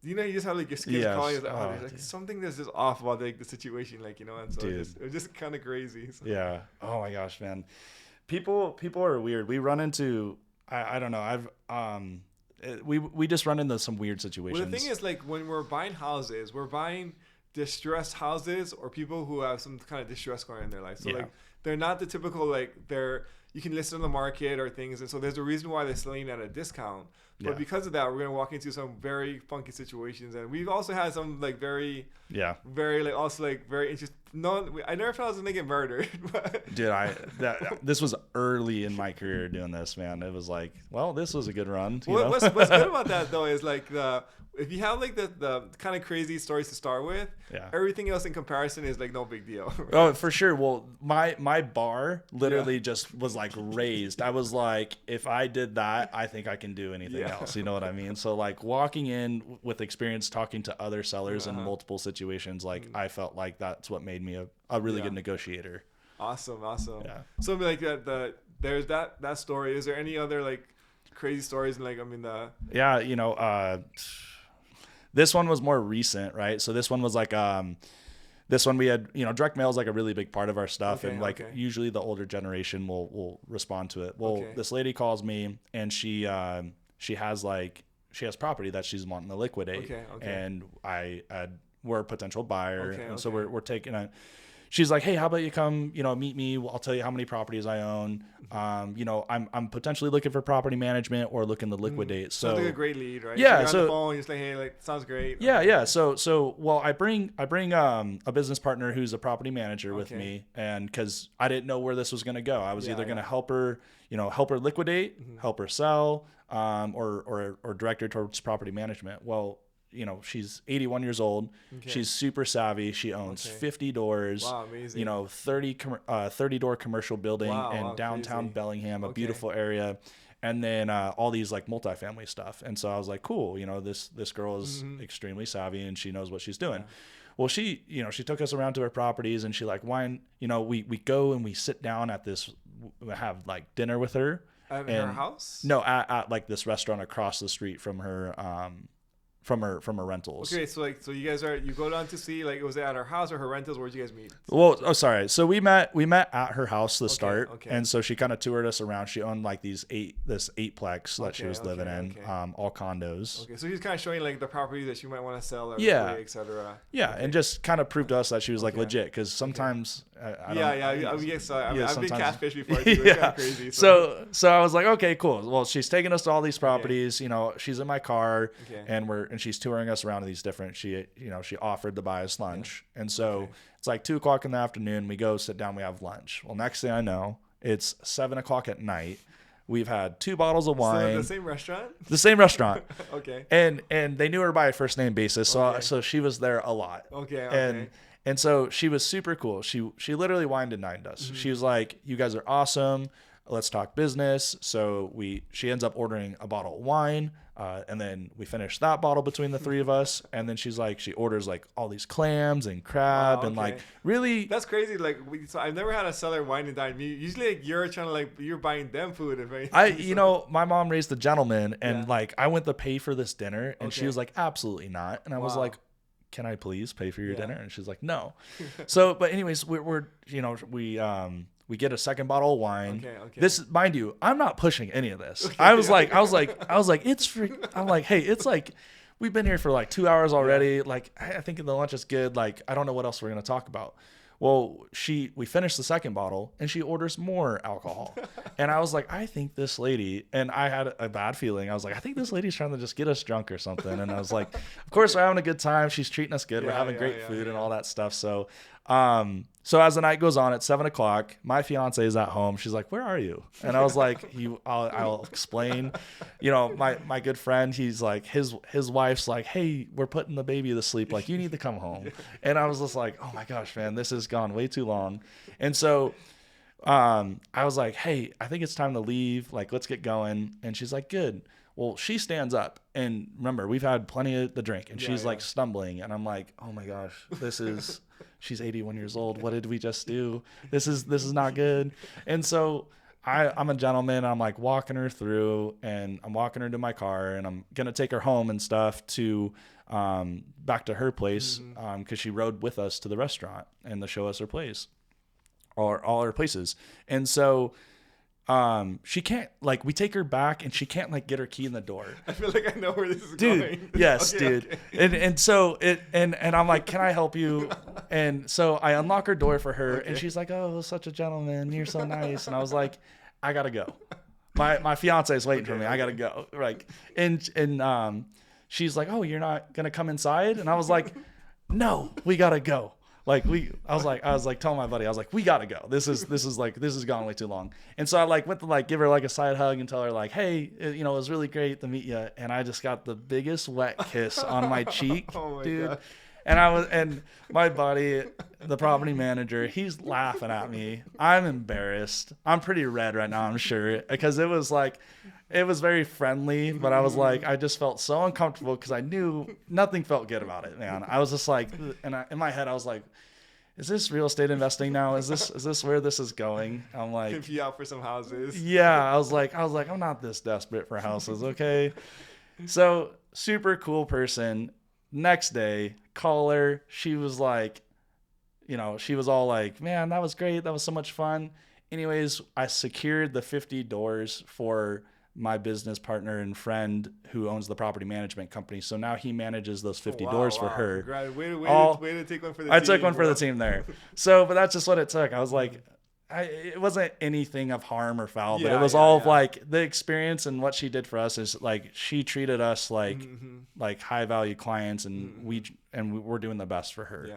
You just have like your skin calling. There's like something that's just off about like the situation, and so it was just kind of crazy. So. Yeah. Oh my gosh, man. People are weird. We run into I don't know. We just run into some weird situations. Well, the thing is, like when we're buying houses, we're buying distressed houses or people who have some kind of distress going on in their life. So like they're not the typical you can list on the market or things, and so there's a reason why they're selling at a discount. But because of that, we're gonna walk into some very funky situations, and we've also had some like very interesting. No, I never thought I was gonna get murdered. Dude, this was early in my career doing this, man. It was like, well, this was a good run. What's good about that though is like if you have like the kind of crazy stories to start with, everything else in comparison is like no big deal. Right? Oh, for sure. Well, my bar literally just was like raised. I was like, if I did that, I think I can do anything else. You know what I mean? So like walking in with experience, talking to other sellers in multiple situations, like I felt like that's what made me a really good negotiator. Awesome. Yeah. So like there's that story. Is there any other like crazy stories? Like, I mean, this one was more recent, right? So this one was like, this one we had, direct mail is like a really big part of our stuff. And like usually the older generation will respond to it. Well, this lady calls me and she has property that she's wanting to liquidate. And we're a potential buyer. And so we're taking she's like, hey, how about you come, meet me? I'll tell you how many properties I own. I'm potentially looking for property management or looking to liquidate. So sounds like a great lead, right? Yeah. So you're on the phone, you're just like, hey, like, sounds great. Yeah. So I bring a business partner who's a property manager with me, and because I didn't know where this was going to go. I was either going to help her liquidate, help her sell, or direct her towards property management. Well, she's 81 years old. She's super savvy. She owns 50 doors. Wow, amazing. 30 door commercial building in downtown crazy. Bellingham, a beautiful area. And then all these like multifamily stuff. And so I was like, cool, this girl is extremely savvy and she knows what she's doing. Well, she took us around to her properties and she like, we go and we sit down at this, have like dinner with her. At her house? No, at like this restaurant across the street from her, from her rentals. Okay, so you guys you go down to see, like, was it at her house or her rentals? Where did you guys meet? Well, sorry. So we met at her house to start, and so she kind of toured us around. She owned like this eightplex that she was living in, all condos. Okay, so she's kind of showing like the properties that she might want to sell, or etc. Yeah, and just kind of proved to us that she was like legit, because sometimes I've been catfished before. Too. It's kind of crazy. So I was like, okay, cool. Well, she's taking us to all these properties. She's in my car, and she's touring us around to these different. She offered to buy us lunch, and so it's like 2:00 in the afternoon. We go sit down, we have lunch. Well, next thing I know, it's 7:00 at night. We've had 2 bottles of wine. So the same restaurant? The same restaurant. Okay. And they knew her by a first name basis, so she was there a lot. Okay. And so she was super cool. She literally wined and dined us. She was like, "You guys are awesome. Let's talk business." So she ends up ordering a bottle of wine, and then we finish that bottle between the 3 of us. And then she orders like all these clams and crab and like really. That's crazy. Like so I've never had a seller wine and dine me. Usually like you're trying to you're buying them food. If anything. My mom raised a gentleman, and like I went to pay for this dinner, and she was like, absolutely not. And I was like, can I please pay for your dinner? And she's like, no. So, but anyways, we get a second bottle of wine. Okay. This, mind you, I'm not pushing any of this. I was like, it's free. I'm like, hey, it's like, we've been here for like 2 hours already. Like, I think the lunch is good. Like, I don't know what else we're going to talk about. Well, we finished the second bottle and she orders more alcohol. And I was like, I think this lady, and I had a bad feeling. I was like, I think this lady's trying to just get us drunk or something. And I was like, of course we're having a good time. She's treating us good. We're having great food and all that stuff. So, so as the night goes on at 7:00, my fiance is at home. She's like, where are you? And I was like, I'll explain, my good friend, he's like, his wife's like, hey, we're putting the baby to sleep. Like, you need to come home. And I was just like, oh my gosh, man, this has gone way too long. And so, I was like, hey, I think it's time to leave. Like, let's get going. And she's like, good. Well, she stands up, and remember, we've had plenty of the drink, and she's like stumbling, and I'm like, oh my gosh, she's 81 years old. What did we just do? This is not good. And so I'm a gentleman. I'm like walking her through, and I'm walking her to my car, and I'm going to take her home and stuff to, back to her place. Cause she rode with us to the restaurant and to show us her place or all her places. And so, she can't, like, we take her back and she can't like get her key in the door. I feel like I know where this is going. Yes, okay, dude. Okay. And so and I'm like, can I help you? And so I unlock her door for her, and she's like, oh, such a gentleman. You're so nice. And I was like, I gotta go. My fiance is waiting for me. I gotta go. Like, and she's like, oh, you're not gonna come inside? And I was like, no, we gotta go. Like I was like telling my buddy, I was like, we gotta go. This has gone way too long. And so I like went to like give her like a side hug and tell her like, hey, it was really great to meet you. And I just got the biggest wet kiss on my cheek, dude. God. And my buddy, the property manager, he's laughing at me. I'm embarrassed. I'm pretty red right now, I'm sure, because it was very friendly, but I was like, I just felt so uncomfortable because I knew nothing felt good about it, man. I was just like, in my head, I was like, is this real estate investing now? Is this where this is going? I'm like, if you out for some houses. Yeah, I was like, I'm not this desperate for houses, okay? So super cool person. Next day, call her. She was like, she was all like, man, that was great. That was so much fun. Anyways, I secured the 50 doors for my business partner and friend who owns the property management company. So now he manages those 50 doors for her. Way to take one for the team. I took one for the team there. So, but that's just what it took. I was like, it wasn't anything of harm or foul, but it was all of like the experience, and what she did for us is like, she treated us like high value clients, and we're doing the best for her. Yeah.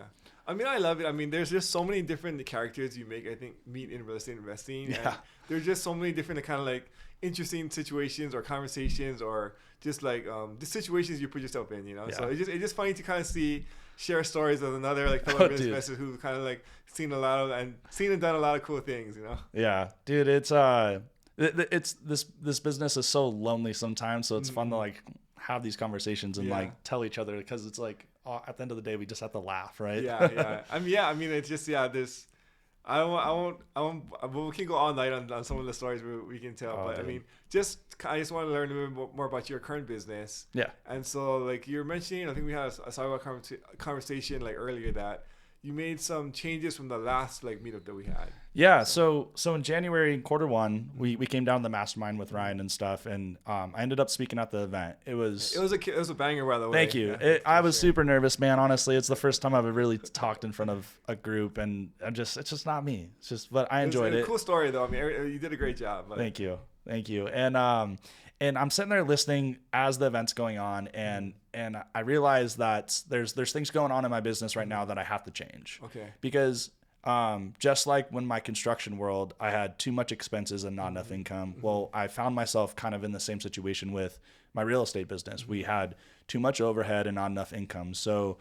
I mean, I love it. I mean, there's just so many different characters you meet in real estate investing. Yeah. And there's just so many different kind of like interesting situations or conversations or just like the situations you put yourself in, Yeah. So it's just funny to kind of share stories of another like fellow business investors who kind of like seen and done a lot of cool things, Yeah, dude, it's this business is so lonely sometimes, so it's fun to like have these conversations and like tell each other, because it's like, at the end of the day, we just have to laugh, right? Yeah. I mean, it's just this. I won't. We can go all night on some of the stories we can tell, but dude. I mean, I just want to learn a little bit more about your current business. Yeah. And so, like you're mentioning, I think we had a sidewalk conversation like earlier that you made some changes from the last like meetup that we had. Yeah. So in January, Q1, we came down to the mastermind with Ryan and stuff, and I ended up speaking at the event. It was a banger, by the way. Thank you. Yeah, I was super nervous, man. Honestly, it's the first time I've ever really talked in front of a group, and it's just not me. It's just, but I enjoyed it. Cool story though. I mean, you did a great job. But. Thank you. And I'm sitting there listening as the event's going on, and I realize that there's things going on in my business right now that I have to change. Okay. Because just like when my construction world, I had too much expenses and not enough income. Well, I found myself kind of in the same situation with my real estate business. We had too much overhead and not enough income. So,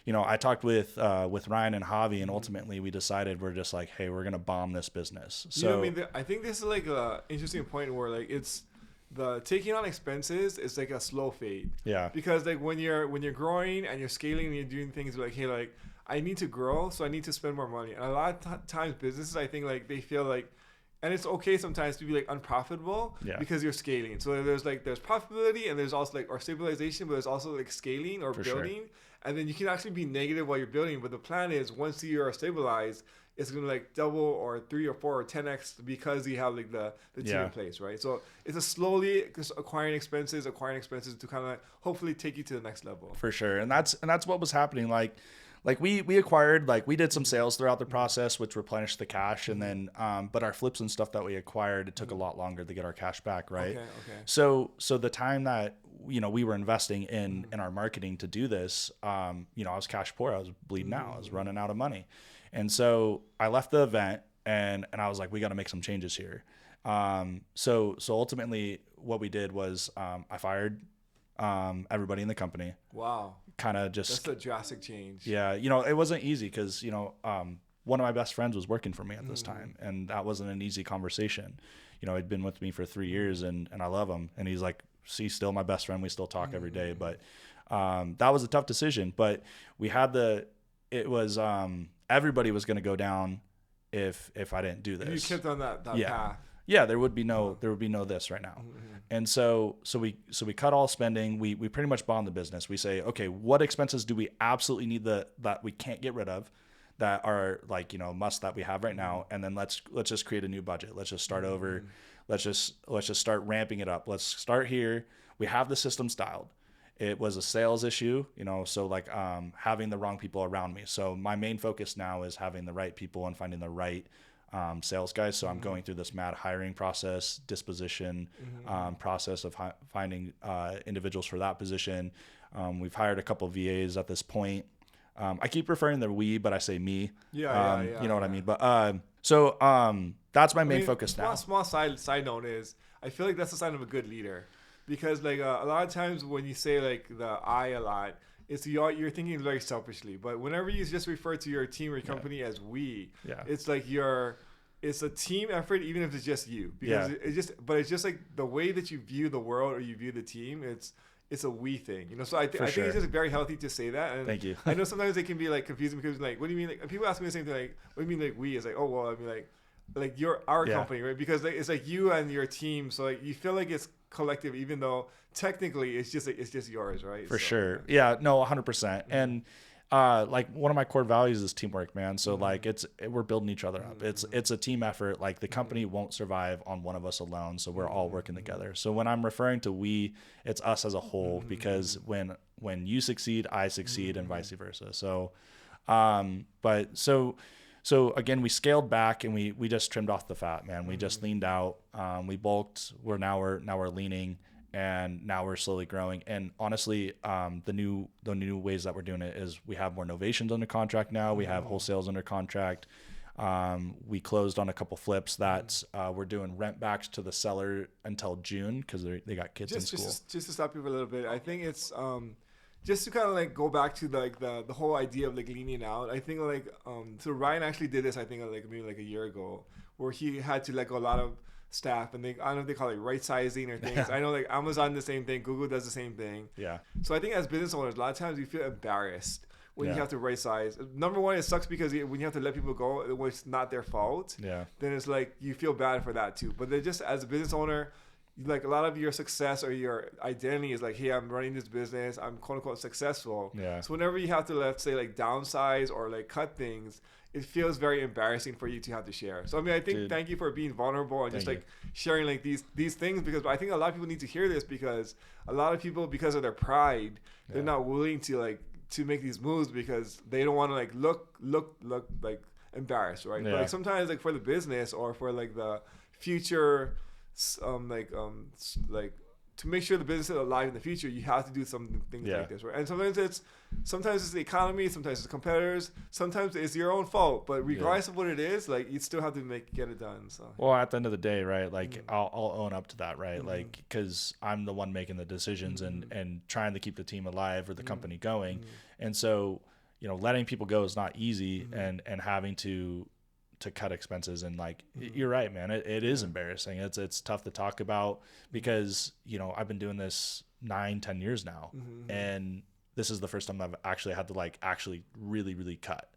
I talked with Ryan and Javi, and ultimately we decided we're just like, hey, we're gonna bomb this business. So I think this is like a interesting point where like it's. The taking on expenses is like a slow fade. Yeah. Because like when you're growing and you're scaling and you're doing things like, hey, like I need to grow, so I need to spend more money. And a lot of times businesses, I think like they feel like, and it's okay sometimes to be like unprofitable because you're scaling. So there's profitability and there's also like, or stabilization, but there's also like scaling or building. Sure. And then you can actually be negative while you're building. But the plan is once you are stabilized, it's going to like double or 3 or 4 or 10x because you have like the team in place, right? So it's a slowly just acquiring expenses to kind of like hopefully take you to the next level. For sure. And that's what was happening. Like we acquired, like we did some sales throughout the process, which replenished the cash. And then, but our flips and stuff that we acquired, it took a lot longer to get our cash back. Right. Okay. So the time that, we were investing in our marketing to do this, I was cash poor. I was bleeding out. I was running out of money. And so I left the event and I was like, we got to make some changes here. So ultimately what we did was, I fired, everybody in the company. Wow. Kind of just. That's a drastic change. Yeah. It wasn't easy because, one of my best friends was working for me at this time, and that wasn't an easy conversation. He'd been with me for 3 years and I love him. And he's like, he's still my best friend. We still talk every day, but, that was a tough decision, but we had everybody was going to go down if I didn't do this. You kept on that path. Yeah, there would be no this right now. And so we cut all spending. We pretty much bond the business. We say, okay, what expenses do we absolutely need that we can't get rid of, that are like, must that we have right now, and then let's just create a new budget. Let's just start over. let's just start ramping it up. Let's start here. We have the system styled. It was a sales issue, so like having the wrong people around me. So my main focus now is having the right people and finding the right sales guys. So I'm going through this mad hiring process, disposition process of finding individuals for that position. We've hired a couple of VAs at this point. I keep referring to we, but I say me. You know what I mean? But so that's my main focus now. Small side note is I feel like that's a sign of a good leader. Because like a lot of times when you say like the I a lot, you're thinking very selfishly. But whenever you just refer to your team or your company as we, it's like it's a team effort, even if it's just you. Because it's just like the way that you view the world or you view the team. It's a we thing, So I think it's just very healthy to say that. And thank you. I know sometimes it can be like confusing because like, what do you mean? Like people ask me the same thing, like, what do you mean like we? It's like, oh well, I mean like you're our company, right? Because like, it's like you and your team, so like you feel like it's collective, even though technically it's just yours, right? For sure. Yeah, no, 100%. And like one of my core values is teamwork, man. So like we're building each other up. It's a team effort. Like the company won't survive on one of us alone. So we're all working together. So when I'm referring to we, it's us as a whole, because when you succeed, I succeed, and vice versa. So so again, we scaled back and we just trimmed off the fat, man. We just leaned out. We bulked. We're leaning, and now we're slowly growing. And honestly, the new ways that we're doing it is we have more novations under contract now. We have wholesales under contract. We closed on a couple flips that we're doing rent backs to the seller until June because they got kids in school. Just to stop you for a little bit, I think it's just to kind of like go back to like the whole idea of like leaning out. I think like so Ryan actually did this, I think like maybe like a year ago, where he had to let go a lot of staff, and I don't know if they call it right sizing or things. I know like Amazon the same thing, Google does the same thing. Yeah. So I think as business owners, a lot of times you feel embarrassed when you have to right size. Number one, it sucks because when you have to let people go when it's not their fault. Yeah. Then it's like you feel bad for that too. But they're just as a business owner, like a lot of your success or your identity is like, hey, I'm running this business, I'm quote unquote successful. Yeah. So whenever you have to, let's say, like downsize or like cut things, it feels very embarrassing for you to have to share. So I mean, I think thank you for being vulnerable and just like sharing like these things, because I think a lot of people need to hear this, because a lot of people, because of their pride, they're not willing to make these moves because they don't want to like look like embarrassed, right? But like sometimes like for the business or for like the future, like to make sure the business is alive in the future, you have to do some things like this, right? And sometimes it's the economy, sometimes it's competitors, sometimes it's your own fault. But regardless of what it is, like you still have to get it done. So well, at the end of the day, right? Like I'll own up to that, right? Like because I'm the one making the decisions and trying to keep the team alive or the company going, and so letting people go is not easy, and having to cut expenses, and like you're right, man, it is embarrassing. It's tough to talk about because I've been doing this 9-10 years now, and this is the first time I've actually had to like actually really cut.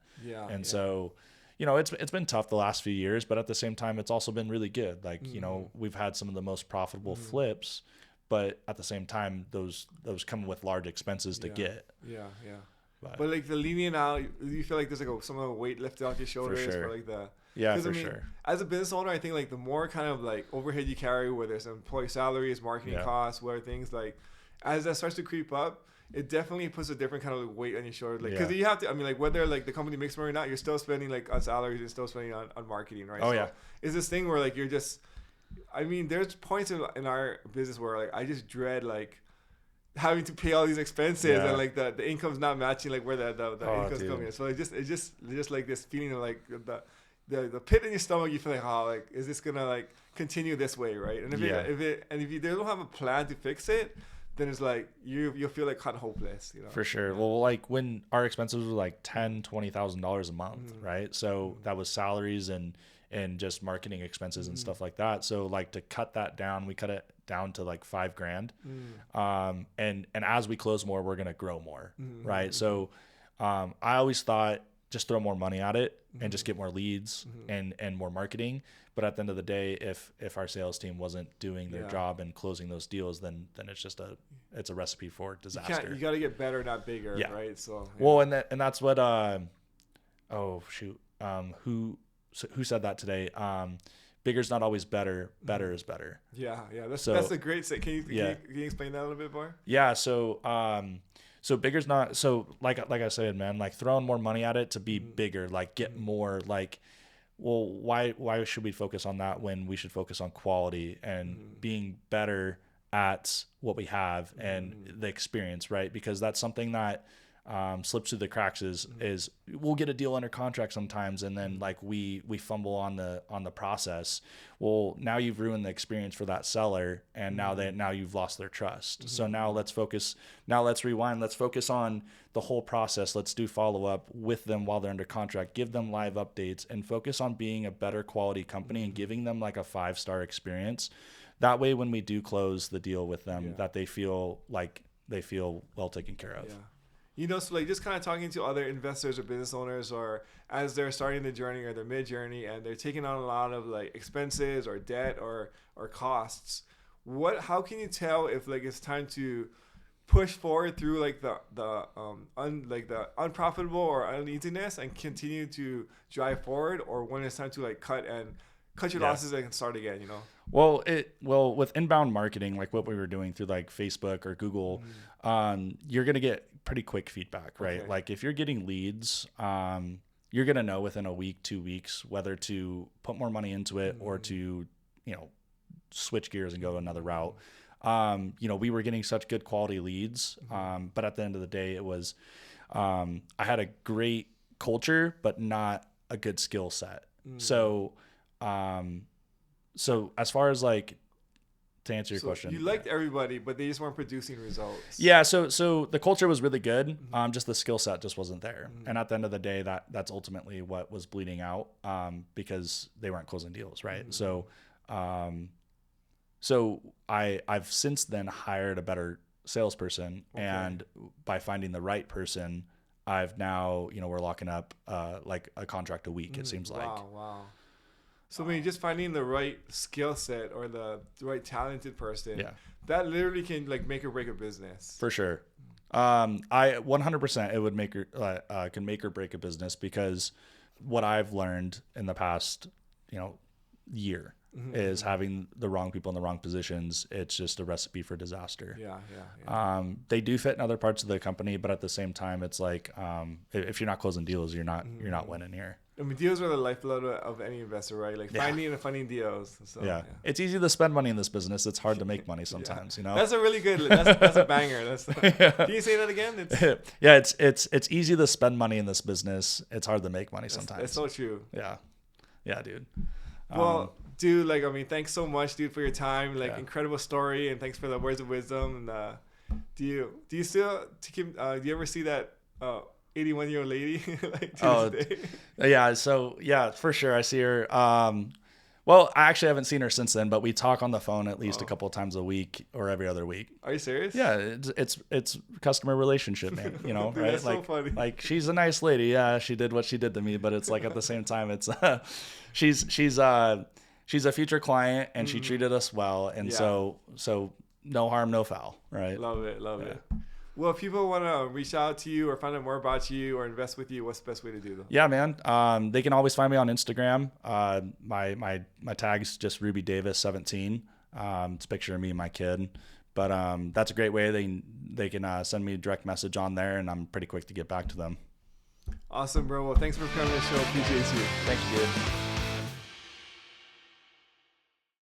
So it's been tough the last few years, but at the same time it's also been really good. Like we've had some of the most profitable flips, but at the same time those come with large expenses to get. But like the leaning out, you feel like there's like some of the weight lifted off your shoulders for like the sure. As a business owner, I think like the more kind of like overhead you carry, whether it's employee salaries, marketing costs, whether things like as that starts to creep up, it definitely puts a different kind of like weight on your shoulder. Like because you have to, I mean, like whether like the company makes money or not, you're still spending like on salaries and still spending on marketing, right? It's this thing where like you're just, I mean, there's points in our business where like I just dread like having to pay all these expenses and like the income's not matching like where the income's coming. So it's just like this feeling of like the pit in your stomach. You feel like, oh, like is this gonna like continue this way, right? And if you don't have a plan to fix it, then it's like you'll feel like kind of hopeless, For sure. Well, like when our expenses were like $10,000-$20,000 a month, right? So that was salaries and just marketing expenses and stuff like that. So like to cut that down, we cut it down to like $5,000. And as we close more, we're going to grow more. Right. So, I always thought just throw more money at it and just get more leads and more marketing. But at the end of the day, if our sales team wasn't doing their job and closing those deals, then it's just it's a recipe for disaster. You got to get better, not bigger. Right. So, well, and that's what, who said that today? bigger's not always better. Better is better. Yeah. That's a great say. Can you explain that a little bit more? Yeah. So bigger's not, so like I said, man, like throwing more money at it to be bigger, like get more, like, well, why should we focus on that when we should focus on quality and being better at what we have and the experience, right? Because that's something that slips through the cracks is we'll get a deal under contract sometimes, and then like we fumble on the process. Well, now you've ruined the experience for that seller, and now you've lost their trust. So now let's rewind. Let's focus on the whole process. Let's do follow up with them while they're under contract, give them live updates, and focus on being a better quality company and giving them like a 5-star experience. That way, when we do close the deal with them, that they feel well taken care of. Yeah. So like just kind of talking to other investors or business owners, or as they're starting the journey or their mid journey, and they're taking on a lot of like expenses or debt or costs. How can you tell if like it's time to push forward through like the unprofitable or uneasiness and continue to drive forward, or when it's time to like cut your losses and start again? Well, with inbound marketing, like what we were doing through like Facebook or Google, you're going to get pretty quick feedback, right? Okay. Like if you're getting leads, you're going to know within a week, 2 weeks, whether to put more money into it or to, switch gears and go another route. We were getting such good quality leads. But at the end of the day, it was, I had a great culture, but not a good skill set. So as far as like, to answer your question, you liked everybody, but they just weren't producing results. Yeah. So the culture was really good. Just the skill set just wasn't there. And at the end of the day, that's ultimately what was bleeding out, because they weren't closing deals. Right. So I've since then hired a better salesperson, and by finding the right person, I've now, we're locking up, like a contract a week. It seems like. Wow. So just finding the right skill set or the right talented person, that literally can like make or break a business. For sure. I 100% it would can make or break a business, because what I've learned in the past, year is having the wrong people in the wrong positions. It's just a recipe for disaster. Yeah. They do fit in other parts of the company, but at the same time, it's like, if you're not closing deals, you're not winning here. Deals are the lifeblood of any investor, right? Like finding and funding deals. So, yeah. It's easy to spend money in this business. It's hard to make money sometimes, That's a really good, that's a banger. Can you say that again? It's easy to spend money in this business. It's hard to make money sometimes. It's so true. Yeah, dude. Well, dude, thanks so much, dude, for your time. Incredible story, and thanks for the words of wisdom. And do you ever see that 81-year-old lady to this day? Yeah. So yeah, for sure. I see her. Well, I actually haven't seen her since then, but we talk on the phone at least a couple of times a week or every other week. Are you serious? Yeah. It's customer relationship, man. Dude, right? That's so funny. Like she's a nice lady. Yeah. She did what she did to me, but it's like at the same time, it's, she's a future client, and she treated us well. And so no harm, no foul. Right. Love it. Well, if people want to reach out to you or find out more about you or invest with you, what's the best way to do that? Yeah, man. They can always find me on Instagram. My tag's just Ruby Davis 17. It's a picture of me and my kid. But that's a great way. They can send me a direct message on there, and I'm pretty quick to get back to them. Awesome, bro. Well, thanks for coming to the show. Appreciate you. Thank you, dude.